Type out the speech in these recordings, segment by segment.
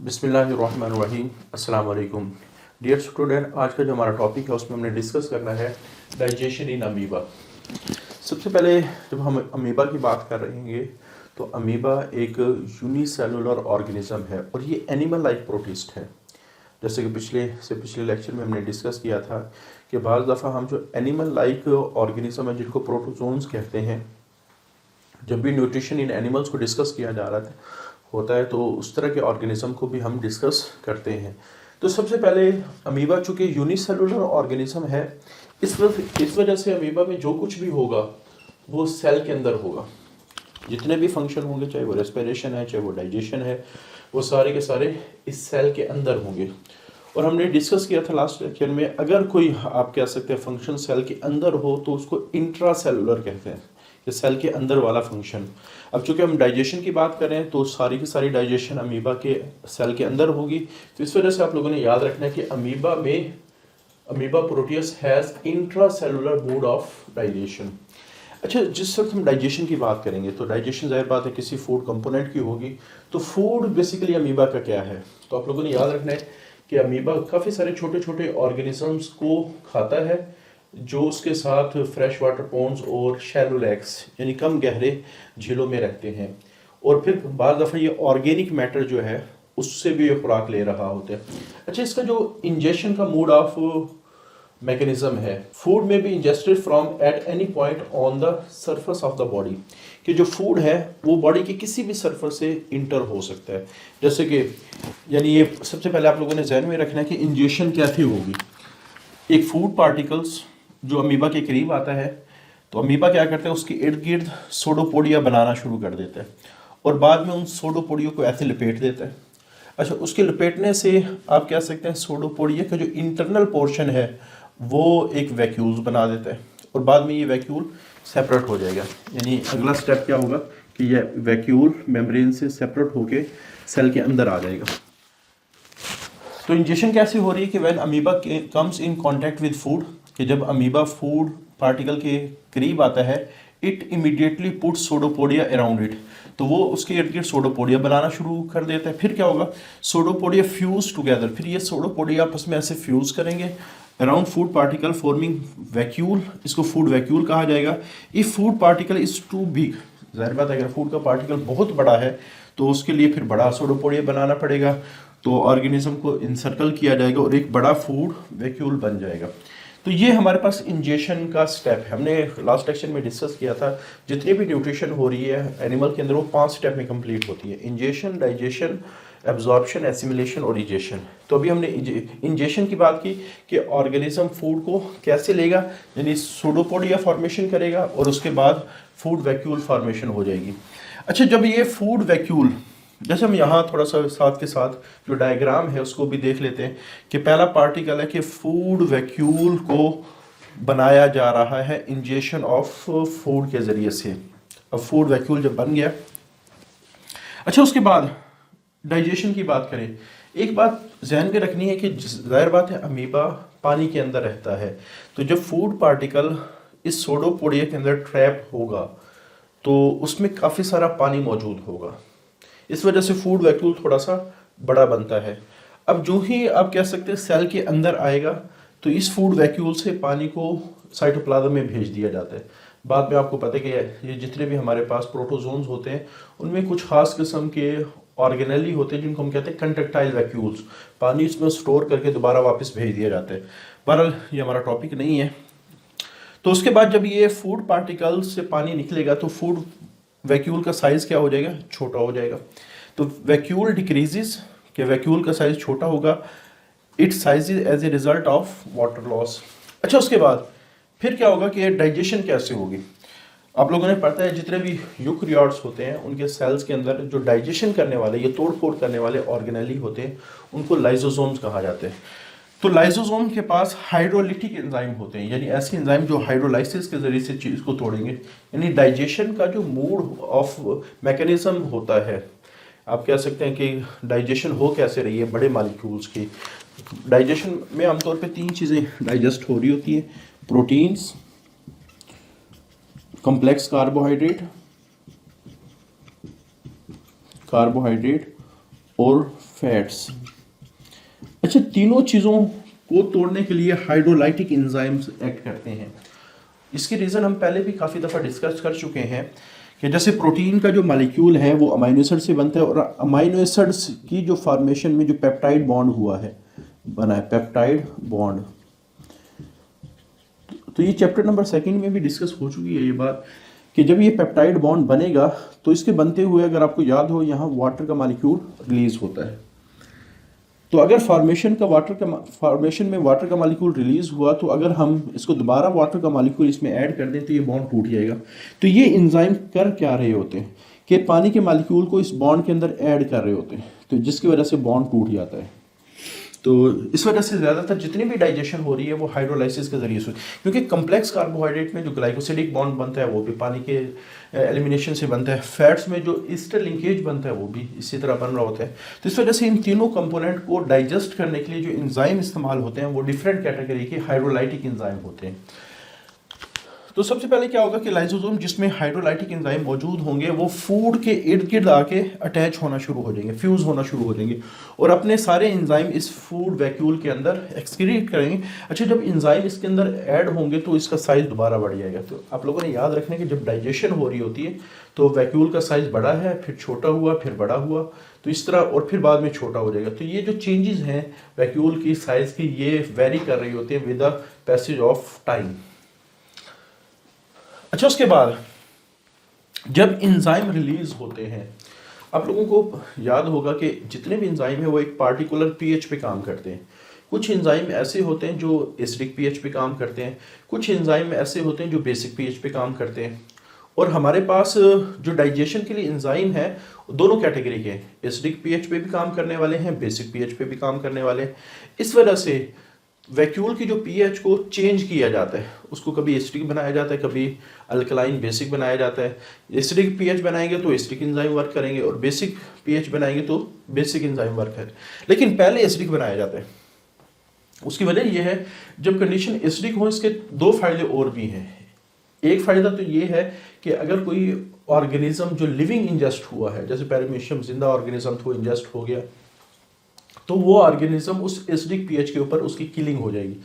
बिस्मिल्लाहिर्रहमानिर्रहीम। अस्सलाम वालेकुम डियर स्टूडेंट। आज का जो हमारा टॉपिक है उसमें हमने डिस्कस करना है डाइजेशन इन अमीबा। सबसे पहले जब हम अमीबा की बात कर रहे हैं तो अमीबा एक यूनिसेलुलर ऑर्गेनिज्म है और ये एनिमल लाइक प्रोटिस्ट है। जैसे कि पिछले लेक्चर में हमने डिस्कस किया था कि बाज़ दफ़ा हम जो एनिमल लाइक ऑर्गेनिज्म है जिनको प्रोटोजोन्स कहते हैं, जब भी न्यूट्रिशन इन एनिमल्स को डिस्कस किया जा रहा होता है तो उस तरह के ऑर्गेनिज्म को भी हम डिस्कस करते हैं। तो सबसे पहले अमीबा चूँकि यूनिसेलुलर ऑर्गेनिज्म है, इस वजह से अमीबा में जो कुछ भी होगा वो सेल के अंदर होगा। जितने भी फंक्शन होंगे, चाहे वो रेस्पिरेशन है, चाहे वो डाइजेशन है, वो सारे के सारे इस सेल के अंदर होंगे। और हमने डिस्कस किया था लास्ट लेक्चर में, अगर कोई आप कह सकते हैं फंक्शन सेल के अंदर हो तो उसको इंट्रासेलुलर कहते हैं, ये सेल के अंदर वाला फंक्शन। अब चूंकि हम डाइजेशन की बात करें तो सारी की सारी डाइजेशन अमीबा के सेल के अंदर होगी। तो इस वजह से आप लोगों ने याद रखना है कि amoeba Proteus has intracellular mode of digestion. अच्छा, जिस वक्त हम डाइजेशन की बात करेंगे तो डाइजेशन जाहिर बात है किसी फूड कंपोनेंट की होगी। तो फूड बेसिकली अमीबा का क्या है, तो आप लोगों ने याद रखना है कि अमीबा काफ़ी सारे छोटे छोटे ऑर्गेनिजम्स को खाता है जो उसके साथ फ्रेश वाटर पॉन्ड्स और शैलो लेक्स यानी कम गहरे झीलों में रहते हैं। और फिर बाद दफ़ा ये ऑर्गेनिक मैटर जो है उससे भी ये खुराक ले रहा होता है। अच्छा, इसका जो इंजेक्शन का मोड ऑफ मैकेनिज्म है, फूड में भी ingested from at any point on the surface of the body, कि जो फूड है वो बॉडी के किसी भी सरफेस से इंटर हो सकता है। जैसे कि यानी ये सबसे पहले आप लोगों ने जहन में रखना है कि इंजेक्शन कैसे होगी। एक फूड पार्टिकल्स जो अमीबा के करीब आता है तो अमीबा क्या करता है, उसके इर्द गिर्द सोडोपोडिया बनाना शुरू कर देता है और बाद में उन सोडोपोडियो को ऐसे लपेट देता है। अच्छा, उसके लपेटने से आप कह सकते हैं सोडोपोडिया का जो इंटरनल पोर्शन है वो एक वैक्यूल्स बना देता है और बाद में ये वैक्यूल सेपरेट हो जाएगा। यानी अगला स्टेप क्या होगा कि यह वैक्यूल मेम्ब्रेन से सेपरेट होके सेल के अंदर आ जाएगा। तो इंजेक्शन कैसे हो रही है कि when amoeba comes in contact with food, कि जब अमीबा फूड पार्टिकल के करीब आता है, it immediately put pseudopodia around it, तो वो उसके इर्द गिर्द सोडोपोडिया बनाना शुरू कर देता है। फिर क्या होगा, सोडोपोडिया फ्यूज टुगेदर, फिर ये सोडोपोडिया आपस में ऐसे फ्यूज करेंगे around food particle forming vacuole, इसको फूड वैक्यूल कहा जाएगा। If food particle is too big, जाहिर बात है अगर फूड का पार्टिकल बहुत बड़ा है तो उसके लिए फिर बड़ा सोडोपोडिया बनाना पड़ेगा, तो ऑर्गेनिज्म को इंसर्कल किया जाएगा और एक बड़ा फूड वैक्यूल बन जाएगा। तो ये हमारे पास इंजेक्शन का स्टेप है। हमने लास्ट लेक्चर में डिस्कस किया था जितनी भी न्यूट्रिशन हो रही है एनिमल के अंदर वो 5 स्टेप में कंप्लीट होती है: इंजेक्शन, डाइजेशन, एब्जॉर्प्शन, एसिमिलेशन और इजेशन। तो अभी हमने इंजेक्शन की बात की कि ऑर्गेनिज्म फूड को कैसे लेगा, यानी सोडोपोडिया फॉर्मेशन करेगा और उसके बाद फूड वैक्यूल फॉर्मेशन हो जाएगी। अच्छा, जब ये फूड वैक्यूल, जैसे हम यहाँ थोड़ा सा साथ के साथ जो डायग्राम है उसको भी देख लेते हैं कि पहला पार्टिकल है कि फूड वैक्यूल को बनाया जा रहा है इंजेक्शन ऑफ फूड के ज़रिए से। अब फूड वैक्यूल जब बन गया, अच्छा उसके बाद डाइजेशन की बात करें, एक बात जहन में रखनी है कि जाहिर बात है अमीबा पानी के अंदर रहता है, तो जब फूड पार्टिकल इस सोडोपोडिया के अंदर ट्रैप होगा तो उसमें काफ़ी सारा पानी मौजूद होगा, इस वजह से फूड वैक्यूल थोड़ा सा बड़ा बनता है। अब जो ही आप कह सकते हैं सेल के अंदर आएगा तो इस फूड वैक्यूल से पानी को साइटोप्लाज्म में भेज दिया जाता है। बाद में आपको पता है कि ये जितने भी हमारे पास प्रोटोजोन्स होते हैं उनमें कुछ खास किस्म के ऑर्गेनेली होते हैं जिनको हम कहते हैं कंट्रेक्टाइल वैक्यूल्स, पानी इसमें स्टोर करके दोबारा वापस भेज दिया जाता है। बहरहाल ये हमारा टॉपिक नहीं है। तो उसके बाद जब ये फूड पार्टिकल्स से पानी निकलेगा तो फूड वैक्यूल का साइज़ क्या हो जाएगा, छोटा हो जाएगा। तो वैक्यूल डिक्रीजेस, कि वैक्यूल का साइज़ छोटा होगा, it size as a result of water loss. अच्छा, उसके बाद फिर क्या होगा कि डाइजेशन कैसे होगी। आप लोगों ने पढ़ा है जितने भी यूकैरियोट्स होते हैं उनके सेल्स के अंदर जो डाइजेशन करने वाले, ये तोड़ फोड़ करने वाले ऑर्गेनेली होते हैं, उनको लाइसोसोम्स कहा जाते हैं। तो लाइसोसोम के पास हाइड्रोलिटिक एंजाइम होते हैं, यानी ऐसे एंजाइम जो हाइड्रोलाइसिस के जरिए से चीज़ को तोड़ेंगे। यानी डाइजेशन का जो मोड ऑफ मैकेनिज्म होता है, आप कह सकते हैं कि डाइजेशन हो कैसे रही है बड़े मालिक्यूल्स की। डाइजेशन में आमतौर पे 3 चीज़ें डाइजेस्ट हो रही होती हैं: प्रोटीन्स, कॉम्प्लेक्स कार्बोहाइड्रेट और फैट्स। अच्छा, तीनों चीज़ों को तोड़ने के लिए हाइड्रोलाइटिक एंजाइम्स एक्ट करते हैं। इसकी रीज़न हम पहले भी काफ़ी दफ़ा डिस्कस कर चुके हैं कि जैसे प्रोटीन का जो मॉलिक्यूल है वो अमाइनो एसिड से बनता है, और अमाइनो एसिड्स की जो फॉर्मेशन में जो पेप्टाइड बॉन्ड हुआ है, बना है पेप्टाइड बॉन्ड। तो ये चैप्टर नंबर 2 में भी डिस्कस हो चुकी है ये बात कि जब ये पेप्टाइड बॉन्ड बनेगा तो इसके बनते हुए, अगर आपको याद हो, यहाँ वाटर का मॉलिक्यूल रिलीज होता है। तो अगर फॉर्मेशन में वाटर का मॉलिक्यूल रिलीज हुआ, तो अगर हम इसको दोबारा वाटर का मॉलिक्यूल इसमें ऐड कर दें तो ये बॉन्ड टूट जाएगा। तो ये एंजाइम कर क्या रहे होते हैं कि पानी के मॉलिक्यूल को इस बॉन्ड के अंदर ऐड कर रहे होते हैं, तो जिसकी वजह से बॉन्ड टूट जाता है। तो इस वजह से ज़्यादातर जितनी भी डाइजेशन हो रही है वो हाइड्रोलाइसिस के जरिए से, क्योंकि कम्प्लेक्स कार्बोहाइड्रेट में जो ग्लाइकोसिडिक बॉन्ड बनता है वो भी पानी के एलिमिनेशन से बनता है। फैट्स में जो ईस्टर लिंकेज बनता है वो भी इसी तरह बन रहा होता है। तो इस वजह से इन तीनों कंपोनेंट को डाइजेस्ट करने के लिए जो एंजाइम इस्तेमाल होते हैं वो डिफरेंट कैटेगरी के हाइड्रोलाइटिक एंजाइम होते हैं। तो सबसे पहले क्या होगा कि लाइसोसोम जिसमें हाइड्रोलाइटिक एंजाइम मौजूद होंगे वो फूड के इर्द गिर्द आके अटैच होना शुरू हो जाएंगे, फ्यूज़ होना शुरू हो जाएंगे, और अपने सारे एंजाइम इस फूड वैक्यूल के अंदर एक्सक्रीट करेंगे। अच्छा, जब एंजाइम इसके अंदर ऐड होंगे तो इसका साइज़ दोबारा बढ़ जाएगा। तो आप लोगों ने याद रखना कि जब डाइजेशन हो रही होती है तो वैक्यूल का साइज़ बड़ा है, फिर छोटा हुआ, फिर बड़ा हुआ, तो इस तरह, और फिर बाद में छोटा हो जाएगा। तो ये जो चेंजेस हैं वैक्यूल की साइज़ की, ये वेरी कर रही होती है with the passage of time. अच्छा, उसके बाद जब एंजाइम रिलीज होते हैं, आप लोगों को याद होगा कि जितने भी एंजाइम हैं वो एक पार्टिकुलर पीएच पे काम करते हैं। कुछ एंजाइम ऐसे होते हैं जो एसिडिक पीएच पे काम करते हैं, कुछ एंजाइम ऐसे होते हैं जो बेसिक पीएच पे काम करते हैं। और हमारे पास जो डाइजेशन के लिए एंजाइम है दोनों कैटेगरी के हैं, एसिडिक पीएच पे भी काम करने वाले हैं, बेसिक पीएच पे भी काम करने वाले हैं। इस वजह से वैक्यूल की जो पीएच को चेंज किया जाता है, उसको कभी एसिडिक बनाया जाता है, कभी अल्कलाइन बेसिक बनाया जाता है। एसिडिक पीएच बनाएंगे तो एसिडिक एंजाइम वर्क करेंगे, और बेसिक पीएच बनाएंगे तो बेसिक एंजाइम वर्क करेंगे, लेकिन पहले एसिडिक बनाया जाता है। उसकी वजह यह है, जब कंडीशन एसिडिक हो इसके दो फायदे और भी हैं। एक फायदा तो ये है कि अगर कोई ऑर्गेनिज्म जो लिविंग इंजेस्ट हुआ है, जैसे पैरामीशियम जिंदा ऑर्गेनिज्म तो इंजेस्ट हो गया, तो वो ऑर्गेनिज्म उस एसिडिक पीएच के ऊपर उसकी किलिंग हो जाएगी।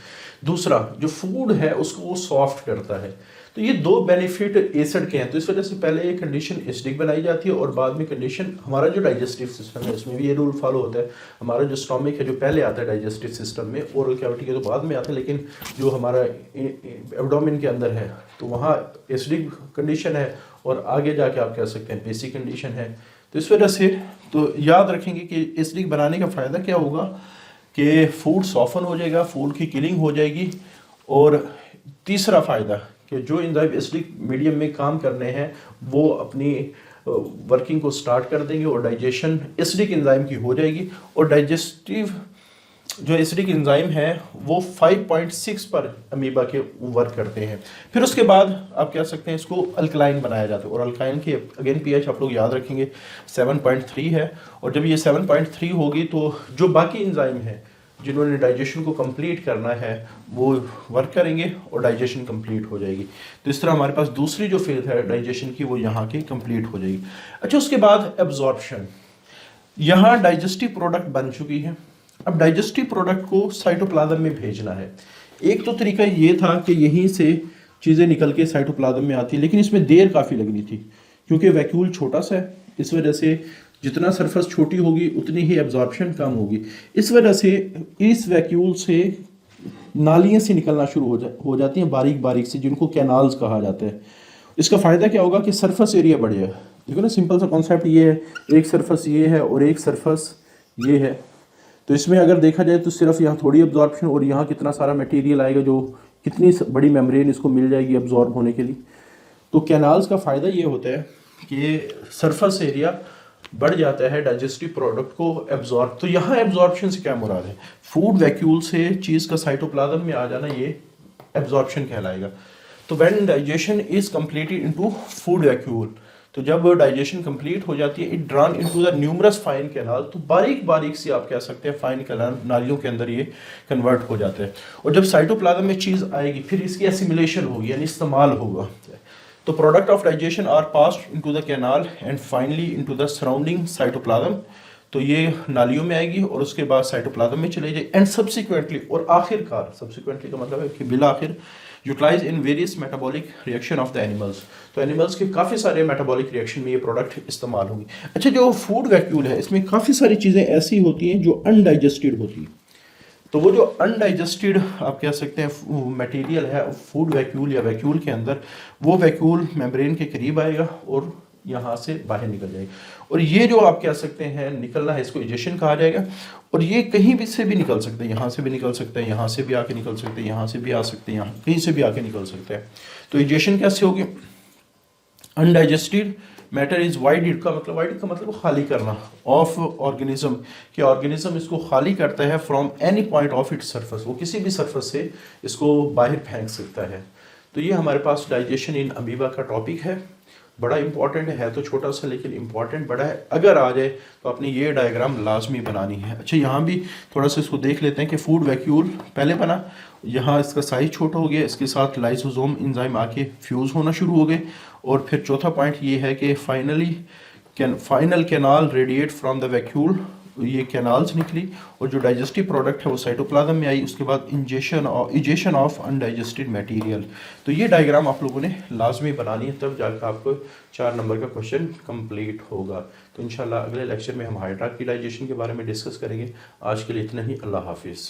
दूसरा, जो फूड है उसको वो सॉफ्ट करता है। तो ये दो बेनिफिट एसिड के हैं। तो इस वजह से पहले ये कंडीशन एसिडिक बनाई जाती है, और बाद में कंडीशन, हमारा जो डाइजेस्टिव सिस्टम है उसमें भी ये रूल फॉलो होता है। हमारा जो स्टोमिक है जो पहले आता है डाइजेस्टिव सिस्टम में, ओरल कैविटी के तो बाद में आता है, लेकिन जो हमारा एब्डोमेन के अंदर है तो वहाँ एसिडिक कंडीशन है, और आगे जाके आप कह सकते हैं बेसिक कंडीशन है। तो इस वजह से तो याद रखेंगे कि एसिडिक बनाने का फ़ायदा क्या होगा कि फूड सॉफन हो जाएगा, फूड की किलिंग हो जाएगी। और तीसरा फ़ायदा कि जो एंजाइम एसिडिक मीडियम में काम करने हैं वो अपनी वर्किंग को स्टार्ट कर देंगे, और डाइजेशन एसिडिक एंजाइम की हो जाएगी। और डाइजेस्टिव जो एसिडिक एंजाइम है वो 5.6 पर अमीबा के वर्क करते हैं। फिर उसके बाद आप कह सकते हैं इसको अल्कलाइन बनाया जाता है, और अल्कलाइन की अगेन पीएच आप लोग याद रखेंगे 7.3 है। और जब ये 7.3 होगी तो जो बाकी एंजाइम है जिन्होंने डाइजेशन को कंप्लीट करना है वो वर्क करेंगे और डाइजेशन कंप्लीट हो जाएगी। तो इस तरह हमारे पास दूसरी जो फेज है डाइजेशन की वो यहाँ की कंप्लीट हो जाएगी। अच्छा, उसके बाद एब्जॉर्प्शन। यहाँ डाइजेस्टिव प्रोडक्ट बन चुकी है, अब डाइजेस्टिव प्रोडक्ट को साइटोप्लाज्म में भेजना है। एक तो तरीका ये था कि यहीं से चीज़ें निकल के साइटोप्लाज्म में आती है, लेकिन इसमें देर काफ़ी लगनी थी क्योंकि वैक्यूल छोटा सा है। इस वजह से जितना सरफेस छोटी होगी उतनी ही एब्जॉर्प्शन कम होगी। इस वजह से इस वैक्यूल से नालियाँ से निकलना शुरू हो जाती हैं बारीक बारीक से, जिनको कैनाल्स कहा जाता है। इसका फ़ायदा क्या होगा कि सरफेस एरिया बढ़ जाएगा। देखो ना, सिंपल सा कॉन्सेप्ट ये है, एक सरफेस ये है और एक सरफेस ये है। तो इसमें अगर देखा जाए तो सिर्फ यहाँ थोड़ी एब्जॉर्प्शन, और यहाँ कितना सारा मटेरियल आएगा, जो कितनी बड़ी मेम्ब्रेन इसको मिल जाएगी एब्जॉर्ब होने के लिए। तो कैनाल्स का फ़ायदा ये होता है कि सरफेस एरिया बढ़ जाता है डाइजेस्टिव प्रोडक्ट को एब्जॉर्ब। तो यहाँ एब्जॉर्प्शन से क्या मुराद है? फूड वैक्यूल से चीज़ का साइटोप्लाज्म में आ जाना, ये एब्जॉर्प्शन कहलाएगा। तो when digestion is completed into food vacuole, तो जब डाइजेशन कंप्लीट हो जाती है, it drawn into the numerous fine canal, तो बारीक बारीक सी आप कह सकते हैं फाइन कैनाल नालियों के अंदर ये कन्वर्ट हो जाते हैं। और जब साइटोप्लाज्म में चीज़ आएगी फिर इसकी एसिमिलेशन होगी, यानी इस्तेमाल होगा। तो product of digestion are passed into the canal and finally into the surrounding cytoplasm. तो ये नालियों में आएगी और उसके बाद साइटोप्लाज्म में चले जाए एंड सब्सिक्वेंटली और आखिरकार, सब्सिक्वेंटली का मतलब है कि बिल आखिर utilize in various metabolic reaction of the animals. तो एनिमल्स के काफ़ी सारे मेटाबॉलिक रिएक्शन में ये प्रोडक्ट इस्तेमाल होंगे। अच्छा, जो फूड वैक्यूल है इसमें काफ़ी सारी चीज़ें ऐसी होती हैं जो अनडाइजेस्टेड होती हैं। तो वो जो अनडाइजेस्टेड आप कह सकते हैं मटेरियल है फूड वैक्यूल या वैक्यूल के अंदर, वो वैक्यूल मेम्ब्रेन के करीब आएगा और यहाँ से बाहर निकल जाएगी। और ये जो आप कह सकते हैं निकलना है, इसको इजेशन कहा जाएगा। और ये कहीं भी से भी निकल सकते हैं, यहाँ से भी निकल सकते हैं, यहाँ से भी आके निकल सकते हैं, यहाँ से भी आ सकते हैं, यहाँ कहीं से भी आके निकल सकते हैं। तो इजेशन कैसे होगी? अनडाइजेस्टेड मैटर इज वाइड का मतलब खाली करना ऑफ ऑर्गेनिज्म, कि ऑर्गेनिज्म इसको खाली करता है from any point of its surface, वो किसी भी सरफेस से इसको बाहर फेंक सकता है। तो ये हमारे पास डाइजेशन इन अमीबा का टॉपिक है, बड़ा इंपॉर्टेंट है तो छोटा सा लेकिन इंपॉर्टेंट बड़ा है। अगर आ जाए तो अपनी ये डायग्राम लाजमी बनानी है। अच्छा, यहाँ भी थोड़ा सा इसको देख लेते हैं कि फूड वैक्यूल पहले बना, यहाँ इसका साइज छोटा हो गया, इसके साथ लाइसोसोम एंजाइम आके फ्यूज़ होना शुरू हो गए। और फिर चौथा पॉइंट ये है कि final canal radiate from the vacuole, ये कैनाल्स निकली और जो डाइजेस्टिव प्रोडक्ट है वो साइटोप्लाज्म में आई। उसके बाद इजेशन ऑफ अनडाइजेस्टेड मटेरियल। तो ये डायग्राम आप लोगों ने लाजमी बनानी है, तब जाकर आपको 4 नंबर का क्वेश्चन कंप्लीट होगा। तो इंशाल्लाह अगले लेक्चर में हम हाइड्रा की डाइजेशन के बारे में डिस्कस करेंगे। आज के लिए इतना ही। अल्लाह हाफिज़।